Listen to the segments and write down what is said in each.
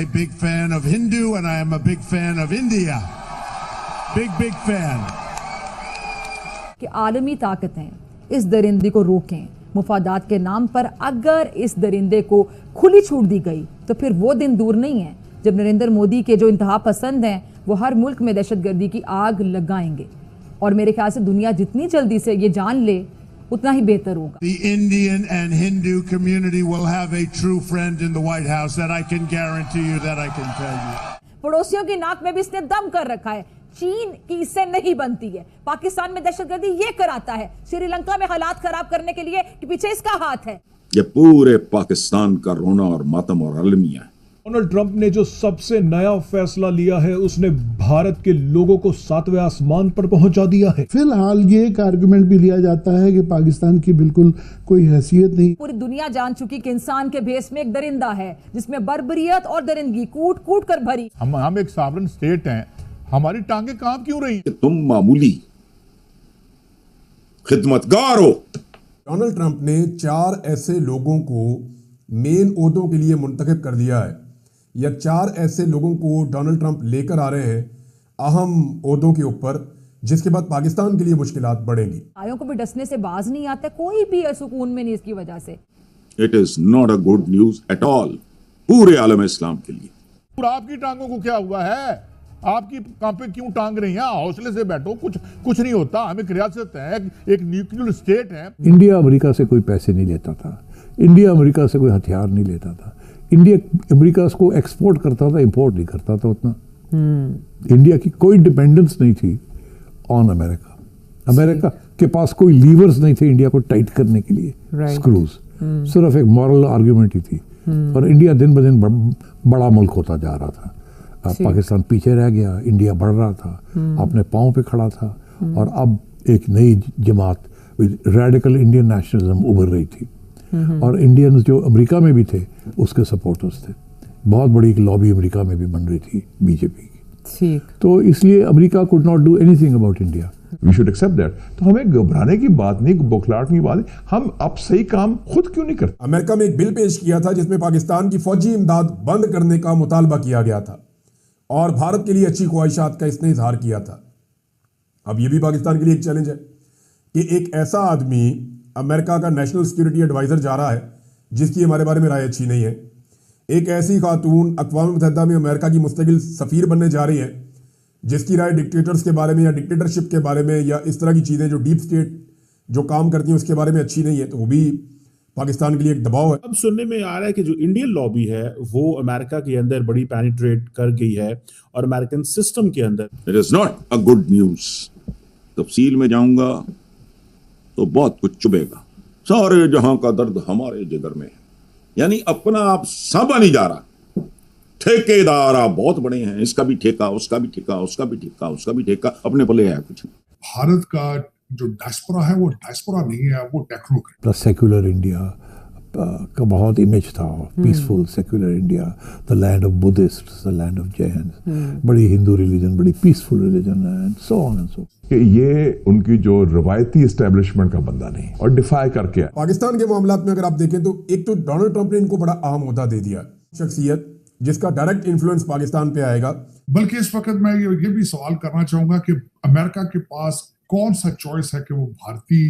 a big fan of Hindu and I am a big fan of India. Big fan. कि आलमी ताकतें इस दरिंदे को रोकें, मुफादात के नाम पर अगर इस दरिंदे को खुली छूट दी गई तो फिर वो दिन दूर नहीं है जब नरेंद्र मोदी के जो इंतहा पसंद हैं वो हर मुल्क में दहशतगर्दी की आग लगाएंगे। और मेरे ख्याल से दुनिया जितनी जल्दी से ये जान ले उतना ही बेहतर होगा। The Indian and Hindu community will have a true friend in the White House that I can guarantee you, that I can tell you. पड़ोसियों की नाक में भी इसने दम कर रखा है। चीन की इससे नहीं बनती है। पाकिस्तान में दहशतगर्दी ये कराता है, श्रीलंका में हालात खराब करने के लिए कि पीछे इसका हाथ है। ये पूरे पाकिस्तान का रोना और मातम और अलमिया है। डोनाल्ड ट्रंप ने जो सबसे नया फैसला लिया है उसने भारत के लोगों को 7वें आसमान पर पहुंचा दिया है। फिलहाल ये एक आर्गुमेंट भी लिया जाता है कि पाकिस्तान की बिल्कुल कोई हैसियत नहीं। पूरी दुनिया जान चुकी कि इंसान के भेस में एक दरिंदा है जिसमें बर्बरियत और दरिंदगी कूट कूट कर भरी। हम एक सॉवरेन स्टेट हैं, हमारी टांगे कांप क्यों रही? तुम मामूली खिदमतगार हो। डोनाल्ड ट्रंप ने 4 ऐसे लोगों को मेन ओहदों के लिए मुंतखब कर दिया है, या 4 ऐसे लोगों को डोनाल्ड ट्रंप लेकर आ रहे हैं अहम ओहदों के ऊपर, जिसके बाद पाकिस्तान के लिए मुश्किलात बढ़ेंगी। आयों को भी डसने से बाज नहीं आता, कोई भी सुकून में नहीं इसकी वजह से। It is not a good news at all पूरे आलम इस्लाम के लिए। और आपकी टांगों को क्या हुआ है? आपकी कांपे क्यों टांग रही हैं? हौसले से बैठो, कुछ नहीं होता। हम एक रियासत है, एक न्यूक्लियर स्टेट है। इंडिया अमेरिका से कोई पैसे नहीं लेता था, इंडिया अमेरिका से कोई हथियार नहीं लेता था, इंडिया अमेरिका को एक्सपोर्ट करता था, इंपोर्ट नहीं करता था उतना। इंडिया की कोई डिपेंडेंस नहीं थी ऑन अमेरिका। अमेरिका के पास कोई लीवर्स नहीं थे इंडिया को टाइट करने के लिए, स्क्रूज। सिर्फ एक मॉरल आर्ग्यूमेंट ही थी। और इंडिया दिन ब दिन बड़ा मुल्क होता जा रहा था। पाकिस्तान पीछे रह गया, इंडिया बढ़ रहा था, अपने पाँव पे खड़ा था। और अब एक नई जमात रेडिकल इंडियन नेशनलिज्म उभर रही थी। और इंडियंस जो अमेरिका में भी थे उसके सपोर्टर्स थे। बहुत बड़ी एक लॉबी अमेरिका में भी बन रही थी बीजेपी की। तो इसलिए America could not do anything about India. We should accept that. तो हमें घबराने की बात नहीं, बौखलाहट की बात नहीं। हम अब सही काम खुद क्यों नहीं करते? अमेरिका में एक बिल पेश किया था जिसमें पाकिस्तान की फौजी इमदाद बंद करने का मुतालबा किया गया था और भारत के लिए अच्छी ख्वाहिशात का इसने इजहार किया था। अब यह भी पाकिस्तान के लिए एक चैलेंज है कि एक ऐसा आदमी अमेरिका का नेशनल सिक्योरिटी एडवाइजर जा रहा है जिसकी हमारे बारे में राय अच्छी नहीं है। एक ऐसी खातून अक़वाम मुत्तहिदा में अमेरिका की मुस्तकिल सफ़ीर बनने जा रही है जिसकी राय डिक्टेटर्स के बारे में या डिक्टेटरशिप के बारे में या इस तरह की चीज़ें जो डीप स्टेट जो काम करती हैं उसके बारे में अच्छी नहीं है। तो वो भी पाकिस्तान के लिए एक दबाव है। अब सुनने में आ रहा है कि जो इंडियन लॉबी है वो अमेरिका के अंदर बड़ी पेनिट्रेट कर गई है और अमेरिकन सिस्टम के अंदर। It is not a good news. तफसील में जाऊंगा तो बहुत कुछ चुभेगा। सारे जहां का दर्द हमारे जिगर में है, यानी अपना आप सांभा नहीं जा रहा। ठेकेदार आप बहुत बड़े हैं, इसका भी ठेका, उसका भी ठेका, उसका भी ठेका, उसका भी ठेका, अपने पले है कुछ। भारत का जो डायस्पोरा है वो डायस्पोरा नहीं है, वो टेक्नोक्रेट। प्लस सेक्युलर इंडिया का बहुत इमेज था, peaceful secular India, the land of Buddhist, the land of Jain, बड़ी हिंदू रिलीजन, बड़ी peaceful religion and so on and so. ये उनकी जो रवायती एस्टेब्लिशमेंट का बंदा नहीं और डिफाई करके। पाकिस्तान के मामलात में अगर आप देखें तो एक तो डोनाल्ड ट्रंप ने इनको बड़ा अहम ओहदा दे दिया, शख्सियत जिसका डायरेक्ट इन्फ्लुएंस पाकिस्तान पे आएगा। बल्कि इस वक्त मैं ये भी सवाल करना चाहूंगा कि अमेरिका के पास कौन सा चॉइस है कि वो भारतीय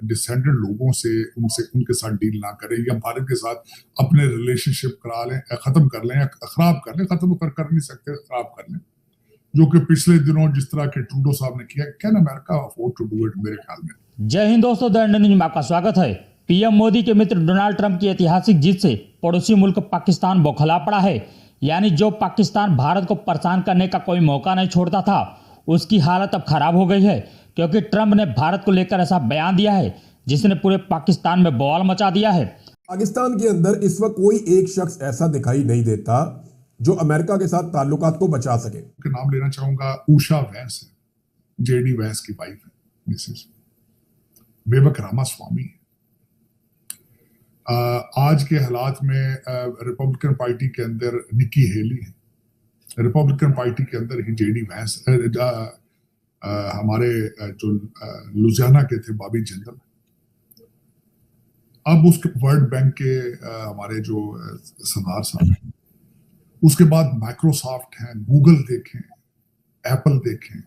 डिसेंडेंट लोगों से उनके साथ डील ना करें या भारत के साथ अपने रिलेशनशिप करा लें, खत्म कर लें या खराब कर लें। खत्म कर नहीं सकते, खराब कर लें, जो कि पिछले दिनों जिस तरह के ट्रूडो साहब ने किया। Can America afford to do it? मेरे ख्याल में। जय हिंद दोस्तों, द इंडियन न्यूज में आपका स्वागत है। पीएम मोदी के मित्र डोनाल्ड ट्रंप की ऐतिहासिक जीत से पड़ोसी मुल्क पाकिस्तान बौखला पड़ा है। यानी जो पाकिस्तान भारत को परेशान करने का कोई मौका नहीं छोड़ता था, उसकी हालत अब खराब हो गई है, क्योंकि ट्रंप ने भारत को लेकर ऐसा बयान दिया है जिसने पूरे पाकिस्तान में बवाल मचा दिया है। पाकिस्तान के अंदर इस वक्त कोई एक शख्स ऐसा दिखाई नहीं देता जो अमेरिका के साथ ताल्लुकात को बचा सके। नाम लेना चाहूंगा, उषा वैस है, जेडी वैस की वाइफ है, मिसेस बेबक रामास्वामी है। आज के हालात में रिपब्लिकन पार्टी के अंदर निकी हेली है, रिपब्लिकन पार्टी के अंदर ही जेडी वैंस, हमारे जो लुधियाना के थे बॉबी जिंदल, अब उसके वर्ल्ड बैंक के हमारे जो सरदार साहब हैं, उसके बाद माइक्रोसॉफ्ट है, गूगल देखें, एप्पल देखें,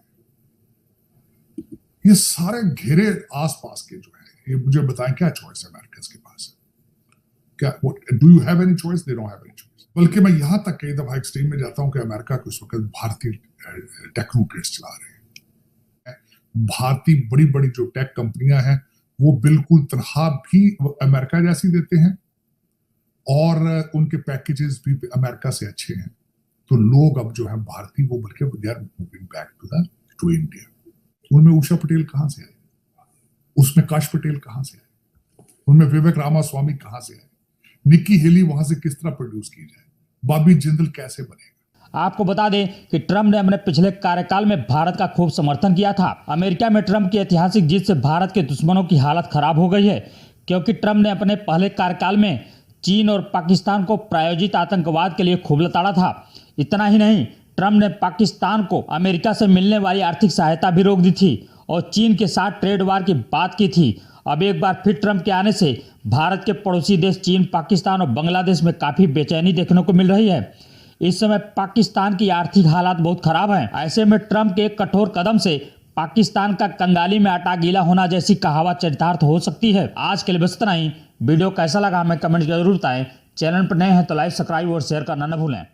ये सारे घेरे आसपास के जो है, ये मुझे बताएं क्या चॉइस है अमेरिका के पास? क्या do you have any choice? They don't have any choice. बल्कि मैं यहां तक कई दफा एक्सट्रीम में जाता हूं कि अमेरिका को इस वक्त भारतीय टेक्नोक्रेट्स चला रहे हैं। भारतीय बड़ी बड़ी जो टेक कंपनियां हैं वो बिल्कुल तनख्वाह भी अमेरिका जैसी देते हैं और उनके पैकेजेस भी अमेरिका से अच्छे हैं। तो लोग अब जो है भारतीय वो बल्कि they are moving back to India. उनमें उषा पटेल कहां से आए? उसमें काश पटेल कहां से आए? उनमें विवेक रामास्वामी कहां से आए? निक्की हेली वहां से किस तरह प्रोड्यूस की जाए? बॉबी जिंदल कैसे बनेगा? आपको बता दें कि ट्रंप ने अपने पिछले कार्यकाल में भारत का खूब समर्थन किया था। अमेरिका में ट्रंप की ऐतिहासिक जीत से भारत के दुश्मनों की हालत खराब हो गई है, क्योंकि ट्रंप ने अपने पहले कार्यकाल में चीन और पाकिस्तान को प्रायोजित आतंकवाद के लिए खूब लताड़ा था। इतना ही नहीं, ट्रंप ने पाकिस्तान को अमेरिका से मिलने वाली आर्थिक सहायता भी रोक दी थी और चीन के साथ ट्रेड वार की बात की थी। अब एक बार फिर ट्रंप के आने से भारत के पड़ोसी देश चीन, पाकिस्तान और बांग्लादेश में काफी बेचैनी देखने को मिल रही है। इस समय पाकिस्तान की आर्थिक हालात बहुत खराब हैं। ऐसे में ट्रंप के एक कठोर कदम से पाकिस्तान का कंगाली में आटा गीला होना जैसी कहावत चरितार्थ हो सकती है। आज के लिए बस इतना ही। वीडियो कैसा लगा हमें कमेंट जरूर बताएं। चैनल पर नए हैं तो लाइक, सब्सक्राइब और शेयर करना न भूलें।